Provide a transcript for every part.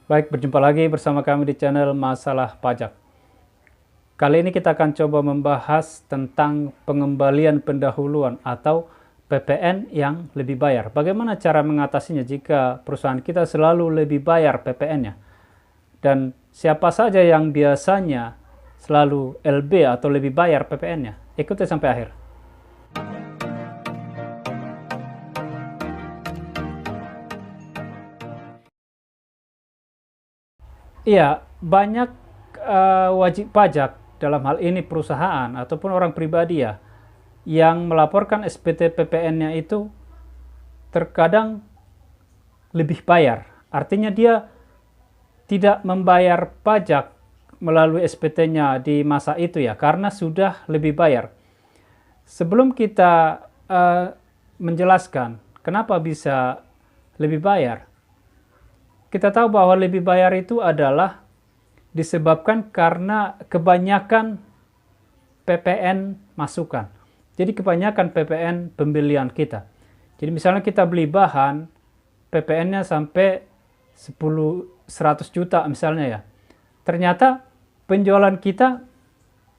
Baik, berjumpa lagi bersama kami di channel Masalah Pajak. Kali ini kita akan coba membahas tentang pengembalian pendahuluan atau PPN yang lebih bayar. Bagaimana cara mengatasinya jika perusahaan kita selalu lebih bayar PPN-nya? Dan siapa saja yang biasanya selalu LB atau lebih bayar PPN-nya? Ikuti sampai akhir. Iya, banyak wajib pajak dalam hal ini perusahaan ataupun orang pribadi ya, yang melaporkan SPT PPN-nya itu terkadang lebih bayar. Artinya dia tidak membayar pajak melalui SPT-nya di masa itu ya, karena sudah lebih bayar. Sebelum kita menjelaskan kenapa bisa lebih bayar, kita tahu bahwa lebih bayar itu adalah disebabkan karena kebanyakan PPN masukan. Jadi kebanyakan PPN pembelian kita. Jadi misalnya kita beli bahan, PPN-nya sampai 100 juta misalnya ya. Ternyata penjualan kita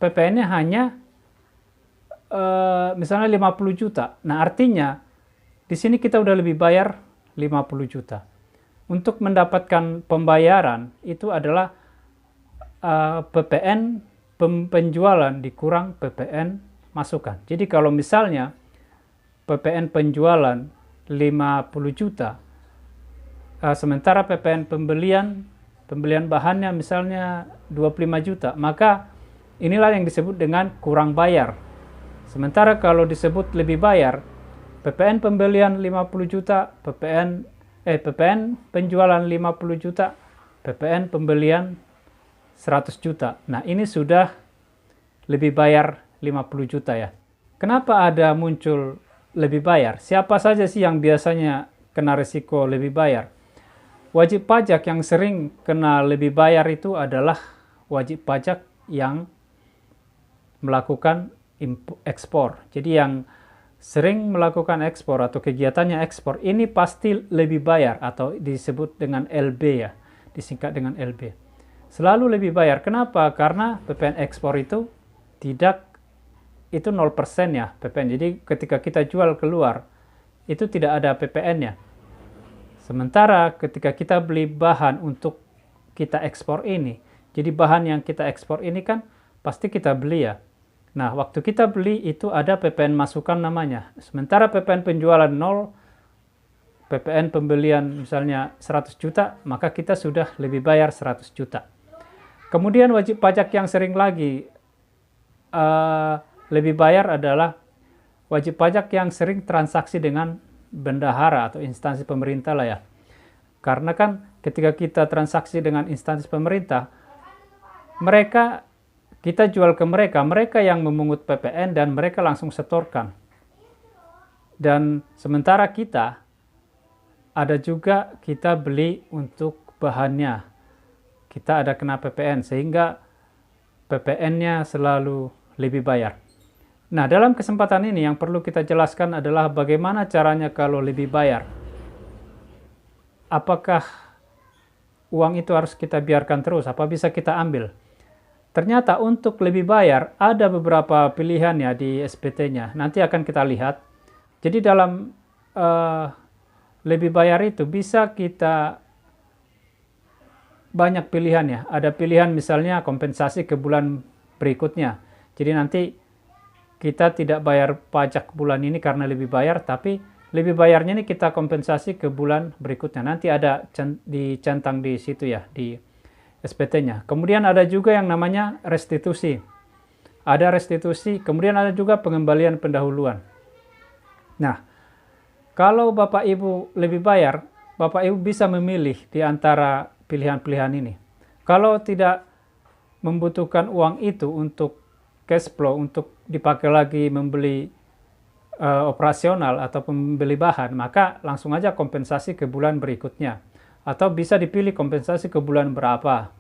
PPN-nya hanya misalnya 50 juta. Nah artinya di sini kita udah lebih bayar 50 juta. Untuk mendapatkan pembayaran itu adalah PPN penjualan dikurang PPN masukan. Jadi kalau misalnya PPN penjualan 50 juta, sementara PPN pembelian bahannya misalnya 25 juta, maka inilah yang disebut dengan kurang bayar. Sementara kalau disebut lebih bayar, PPN pembelian 50 juta, PPN penjualan 50 juta, PPN pembelian 100 juta. Nah, ini sudah lebih bayar 50 juta ya. Kenapa ada muncul lebih bayar? Siapa saja sih yang biasanya kena risiko lebih bayar? Wajib pajak yang sering kena lebih bayar itu adalah wajib pajak yang melakukan ekspor. Jadi yang sering melakukan ekspor atau kegiatannya ekspor, ini pasti lebih bayar atau disebut dengan LB ya, disingkat dengan LB. Selalu lebih bayar. Kenapa? Karena PPN ekspor itu itu 0% ya PPN. Jadi ketika kita jual keluar, itu tidak ada PPN-nya. Sementara ketika kita beli bahan untuk kita ekspor ini, jadi bahan yang kita ekspor ini kan pasti kita beli ya. Nah, waktu kita beli itu ada PPN masukan namanya. Sementara PPN penjualan 0, PPN pembelian misalnya 100 juta, maka kita sudah lebih bayar 100 juta. Kemudian wajib pajak yang sering lagi lebih bayar adalah wajib pajak yang sering transaksi dengan bendahara atau instansi pemerintah lah ya. Karena kan ketika kita transaksi dengan instansi pemerintah, kita jual ke mereka yang memungut PPN dan mereka langsung setorkan. Dan sementara kita beli untuk bahannya. Kita ada kena PPN sehingga PPN-nya selalu lebih bayar. Nah, dalam kesempatan ini yang perlu kita jelaskan adalah bagaimana caranya kalau lebih bayar. Apakah uang itu harus kita biarkan terus? Apa bisa kita ambil? Ternyata untuk lebih bayar ada beberapa pilihan ya di SPT-nya. Nanti akan kita lihat. Jadi dalam lebih bayar itu bisa kita banyak pilihan ya. Ada pilihan misalnya kompensasi ke bulan berikutnya. Jadi nanti kita tidak bayar pajak bulan ini karena lebih bayar, tapi lebih bayarnya ini kita kompensasi ke bulan berikutnya. Nanti ada dicentang di situ ya, di SPT-nya. Kemudian ada juga yang namanya restitusi. Ada restitusi, kemudian ada juga pengembalian pendahuluan. Nah, kalau Bapak Ibu lebih bayar, Bapak Ibu bisa memilih di antara pilihan-pilihan ini. Kalau tidak membutuhkan uang itu untuk cash flow, untuk dipakai lagi membeli operasional atau membeli bahan, maka langsung aja kompensasi ke bulan berikutnya. Atau bisa dipilih kompensasi ke bulan berapa.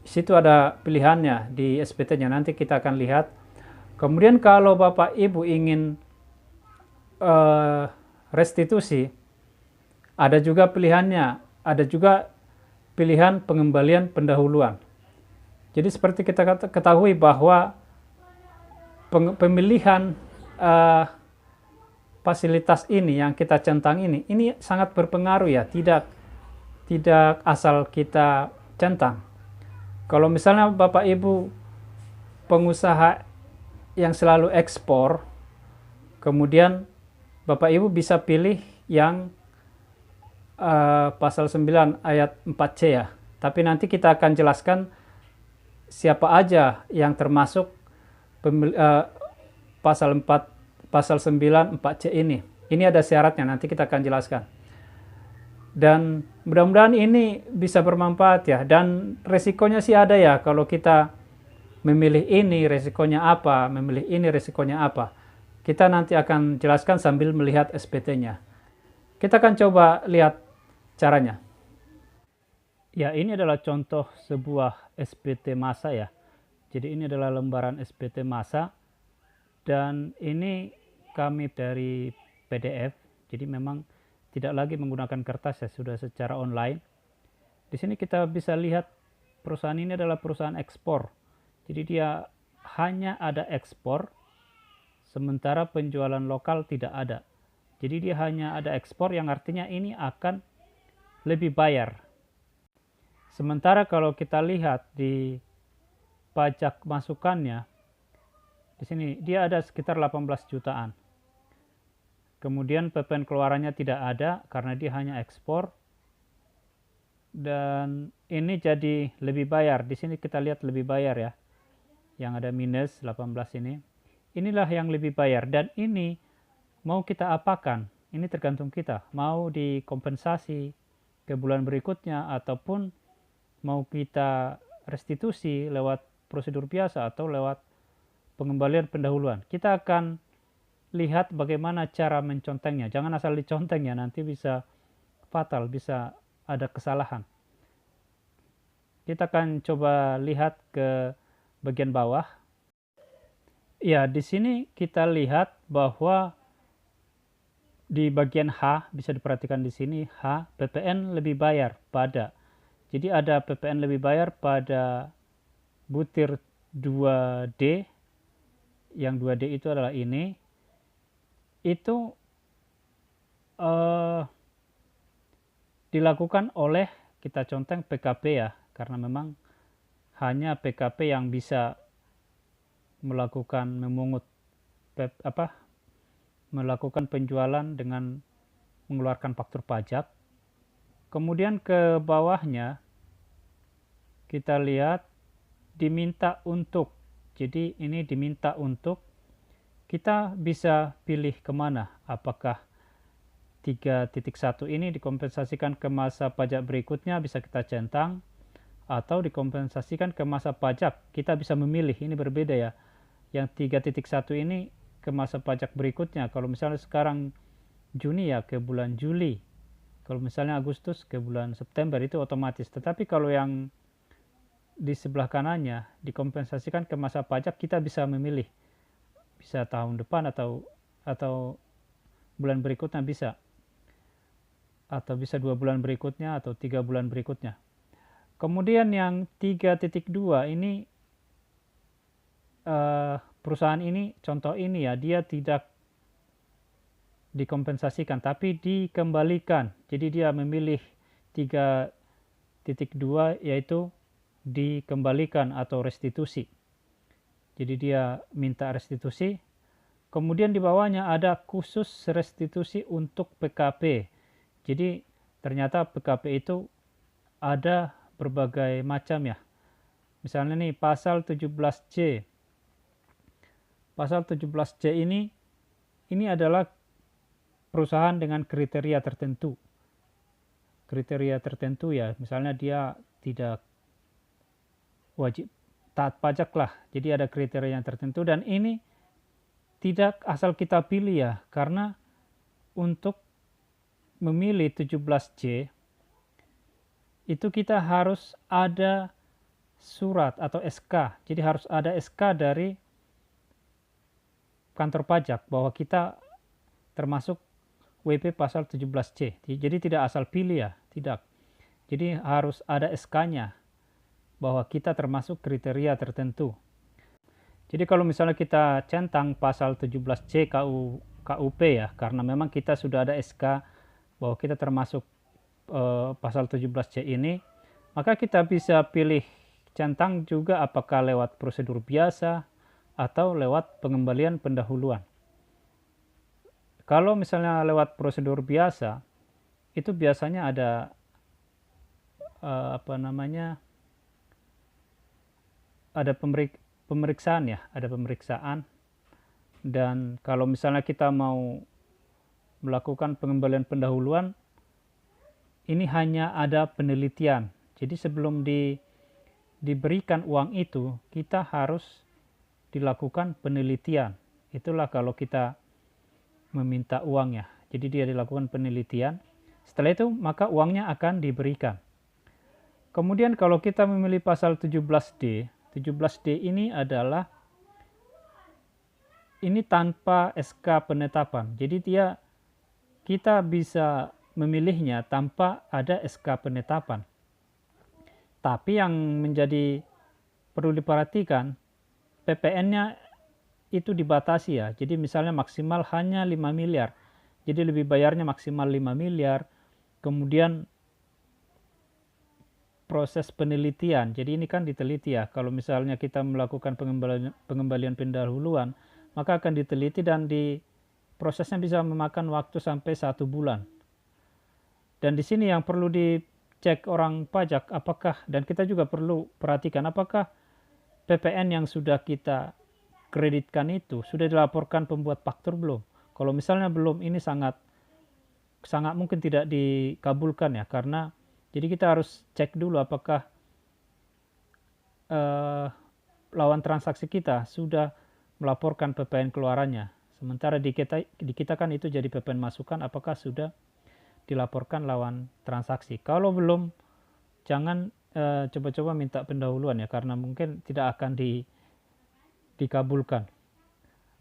Di situ ada pilihannya di SPT-nya, nanti kita akan lihat. Kemudian kalau Bapak Ibu ingin restitusi, ada juga pilihannya. Ada juga pilihan pengembalian pendahuluan. Jadi seperti kita ketahui bahwa pemilihan fasilitas ini yang kita centang ini sangat berpengaruh ya, tidak asal kita centang. Kalau misalnya Bapak Ibu pengusaha yang selalu ekspor, kemudian Bapak Ibu bisa pilih yang pasal 9 ayat 4C ya. Tapi nanti kita akan jelaskan siapa aja yang termasuk pasal 9 4C ini. Ini ada syaratnya, nanti kita akan jelaskan. Dan mudah-mudahan ini bisa bermanfaat ya. Dan resikonya sih ada ya, kalau kita memilih ini resikonya apa, memilih ini resikonya apa. Kita nanti akan jelaskan sambil melihat SPT-nya. Kita akan coba lihat caranya. Ya, ini adalah contoh sebuah SPT masa ya. Jadi ini adalah lembaran SPT masa. Dan ini kami dari PDF, jadi memang tidak lagi menggunakan kertas ya, sudah secara online. Di sini kita bisa lihat perusahaan ini adalah perusahaan ekspor. Jadi dia hanya ada ekspor, sementara penjualan lokal tidak ada. Jadi dia hanya ada ekspor, yang artinya ini akan lebih bayar. Sementara kalau kita lihat di pajak masukannya, di sini dia ada sekitar 18 jutaan. Kemudian PPN keluarannya tidak ada karena dia hanya ekspor. Dan ini jadi lebih bayar. Di sini kita lihat lebih bayar ya. Yang ada minus 18 ini. Inilah yang lebih bayar. Dan ini mau kita apakan? Ini tergantung kita. Mau dikompensasi ke bulan berikutnya ataupun mau kita restitusi lewat prosedur biasa atau lewat pengembalian pendahuluan. Kita akan lihat bagaimana cara mencontengnya. Jangan asal diconteng ya, nanti bisa fatal, bisa ada kesalahan. Kita akan coba lihat ke bagian bawah. Ya, di sini kita lihat bahwa di bagian H, bisa diperhatikan di sini H, PPN lebih bayar pada. Jadi ada PPN lebih bayar pada butir 2D. Yang 2D itu adalah ini. Itu dilakukan oleh, kita conteng PKP ya, karena memang hanya PKP yang bisa melakukan memungut melakukan penjualan dengan mengeluarkan faktur pajak. Kemudian ke bawahnya kita lihat diminta untuk. Jadi ini diminta untuk, kita bisa pilih kemana, apakah 3.1 ini dikompensasikan ke masa pajak berikutnya, bisa kita centang, atau dikompensasikan ke masa pajak, kita bisa memilih, ini berbeda ya. Yang 3.1 ini ke masa pajak berikutnya, kalau misalnya sekarang Juni ya ke bulan Juli, kalau misalnya Agustus ke bulan September, itu otomatis. Tetapi kalau yang di sebelah kanannya dikompensasikan ke masa pajak, kita bisa memilih, bisa tahun depan atau bulan berikutnya bisa, atau bisa 2 bulan berikutnya atau 3 bulan berikutnya. Kemudian yang 3.2 ini perusahaan ini, contoh ini ya, dia tidak dikompensasikan tapi dikembalikan. Jadi dia memilih 3.2 yaitu dikembalikan atau restitusi. Jadi dia minta restitusi. Kemudian di bawahnya ada khusus restitusi untuk PKP. Jadi ternyata PKP itu ada berbagai macam ya. Misalnya nih pasal 17C. Pasal 17C ini adalah perusahaan dengan kriteria tertentu. Kriteria tertentu ya, misalnya dia tidak wajib taat pajak lah. Jadi ada kriteria yang tertentu, dan ini tidak asal kita pilih ya, karena untuk memilih 17C itu kita harus ada surat atau SK. Jadi harus ada SK dari kantor pajak bahwa kita termasuk WP pasal 17C. Jadi tidak asal pilih ya, tidak. Jadi harus ada SK-nya bahwa kita termasuk kriteria tertentu. Jadi kalau misalnya kita centang pasal 17C KUP ya, karena memang kita sudah ada SK bahwa kita termasuk pasal 17C ini, maka kita bisa pilih centang juga apakah lewat prosedur biasa atau lewat pengembalian pendahuluan. Kalau misalnya lewat prosedur biasa, itu biasanya ada ada pemeriksaan ya, ada pemeriksaan. Dan kalau misalnya kita mau melakukan pengembalian pendahuluan, ini hanya ada penelitian. Jadi sebelum diberikan uang itu, kita harus dilakukan penelitian. Itulah kalau kita meminta uang ya. Jadi dia dilakukan penelitian. Setelah itu maka uangnya akan diberikan. Kemudian kalau kita memilih pasal 17D, 17D ini adalah tanpa SK penetapan. Jadi kita bisa memilihnya tanpa ada SK penetapan. Tapi yang menjadi perlu diperhatikan, PPN-nya itu dibatasi ya. Jadi misalnya maksimal hanya 5 miliar. Jadi lebih bayarnya maksimal 5 miliar. Kemudian proses penelitian. Jadi ini kan diteliti ya. Kalau misalnya kita melakukan pengembalian pendahuluan, maka akan diteliti dan prosesnya bisa memakan waktu sampai 1 bulan. Dan di sini yang perlu dicek orang pajak apakah, dan kita juga perlu perhatikan apakah PPN yang sudah kita kreditkan itu sudah dilaporkan pembuat faktur belum. Kalau misalnya belum, ini sangat mungkin tidak dikabulkan ya, karena jadi kita harus cek dulu apakah lawan transaksi kita sudah melaporkan PPN keluarannya. Sementara di kita kan itu jadi PPN masukan, apakah sudah dilaporkan lawan transaksi. Kalau belum, jangan coba-coba minta pendahuluan ya, karena mungkin tidak akan dikabulkan.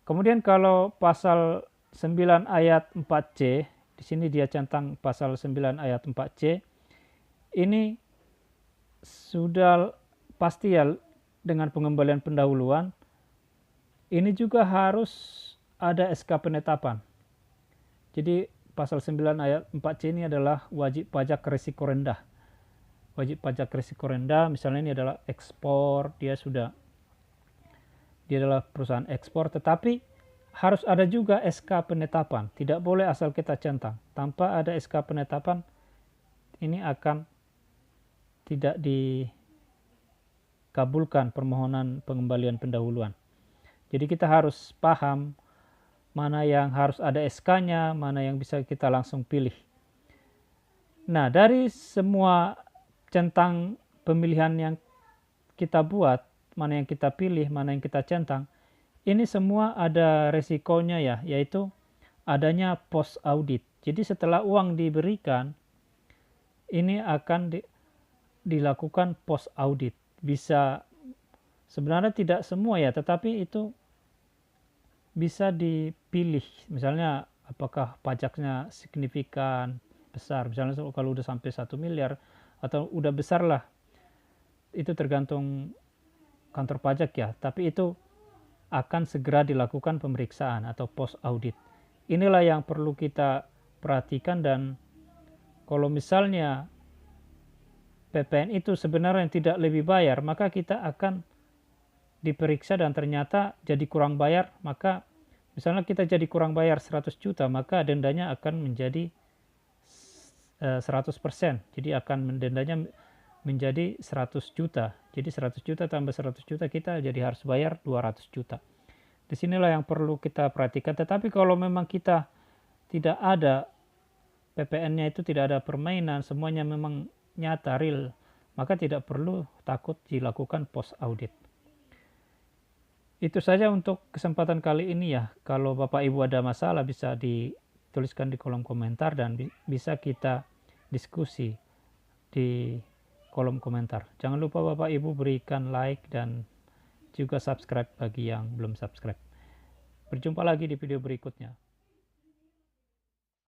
Kemudian kalau pasal 9 ayat 4C, di sini dia centang pasal 9 ayat 4C, ini sudah pasti ya dengan pengembalian pendahuluan, ini juga harus ada SK penetapan. Jadi pasal 9 ayat 4C ini adalah wajib pajak risiko rendah. Wajib pajak risiko rendah, misalnya ini adalah ekspor, dia adalah perusahaan ekspor, tetapi harus ada juga SK penetapan. Tidak boleh asal kita centang. Tanpa ada SK penetapan, ini akan tidak dikabulkan permohonan pengembalian pendahuluan. Jadi kita harus paham mana yang harus ada SK-nya, mana yang bisa kita langsung pilih. Nah, dari semua centang pemilihan yang kita buat, mana yang kita pilih, mana yang kita centang, ini semua ada resikonya ya, yaitu adanya post audit. Jadi setelah uang diberikan, ini akan dilakukan post audit. Bisa, sebenarnya tidak semua ya, tetapi itu bisa dipilih. Misalnya apakah pajaknya signifikan besar, misalnya kalau udah sampai 1 miliar atau udah besar lah, itu tergantung kantor pajak ya, tapi itu akan segera dilakukan pemeriksaan atau post audit. Inilah yang perlu kita perhatikan, dan kalau misalnya PPN itu sebenarnya tidak lebih bayar, maka kita akan diperiksa dan ternyata jadi kurang bayar, maka misalnya kita jadi kurang bayar 100 juta, maka dendanya akan menjadi 100%. Jadi akan dendanya menjadi 100 juta. Jadi 100 juta tambah 100 juta kita jadi harus bayar 200 juta. Disinilah yang perlu kita perhatikan. Tetapi kalau memang kita tidak ada PPN-nya, itu tidak ada permainan, semuanya memang nyata, real, maka tidak perlu takut dilakukan post audit. Itu saja untuk kesempatan kali ini ya. Kalau Bapak Ibu ada masalah bisa dituliskan di kolom komentar dan bisa kita diskusi di kolom komentar. Jangan lupa Bapak Ibu berikan like dan juga subscribe bagi yang belum subscribe. Berjumpa lagi di video berikutnya.